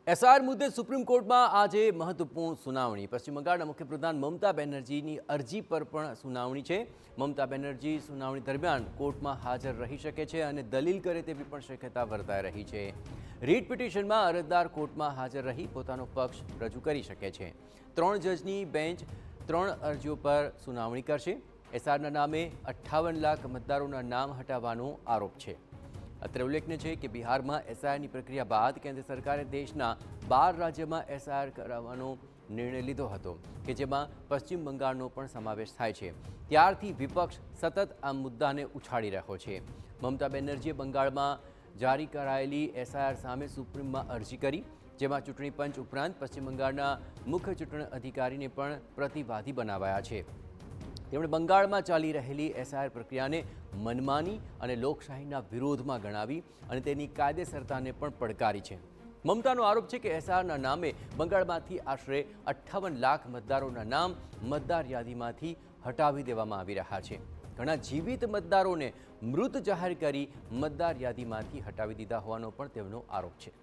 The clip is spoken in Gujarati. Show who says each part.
Speaker 1: એસઆર મુદ્દે સુપ્રીમ કોર્ટમાં આજે મહત્વપૂર્ણ સુનાવણી। પશ્ચિમ બંગાળના મુખ્યપ્રધાન મમતા બેનર્જીની અરજી પર પણ સુનાવણી છે। મમતા બેનર્જી સુનાવણી દરમિયાન કોર્ટમાં હાજર રહી શકે છે અને દલીલ કરે તેવી પણ શક્યતા વર્તાઈ રહી છે। રીટ પિટિશનમાં અરજદાર કોર્ટમાં હાજર રહી પોતાનો પક્ષ રજૂ કરી શકે છે। 3 જજની બેન્ચ 3 અરજીઓ પર સુનાવણી કરશે। એસઆરના નામે 58 લાખ મતદારોના નામ હટાવવાનો આરોપ છે। અત્રે ઉલ્લેખનીય છે કે બિહારમાં એસઆઈઆરની પ્રક્રિયા બાદ કેન્દ્ર સરકારે દેશના 12 રાજ્યમાં એસઆઈઆર કરાવવાનો નિર્ણય લીધો હતો કે જેમાં પશ્ચિમ બંગાળનો પણ સમાવેશ થાય છે। ત્યારથી વિપક્ષ સતત આ મુદ્દાને ઉછાળી રહ્યો છે। મમતા બેનર્જીએ બંગાળમાં જારી કરાયેલી એસઆઈઆર સામે સુપ્રીમમાં અરજી કરી, જેમાં ચૂંટણી પંચ ઉપરાંત પશ્ચિમ બંગાળના મુખ્ય ચૂંટણી અધિકારીને પણ પ્રતિવાદી બનાવાયા છે। તેમણે બંગાળમાં ચાલી રહેલી એસઆઈઆર પ્રક્રિયાને મનમાની અને લોકશાહીના વિરોધમાં ગણાવી અને તેની કાયદેસરતાને પણ પડકારી છે। મમતાનો આરોપ છે કે એસઆઈઆરના નામે બંગાળમાંથી આશરે 58 લાખ મતદારોના નામ મતદાર યાદીમાંથી હટાવી દેવામાં આવી રહ્યા છે। ઘણા જીવિત મતદારોને મૃત જાહેર કરી મતદાર યાદીમાંથી હટાવી દીધા હોવાનો પણ તેમનો આરોપ છે।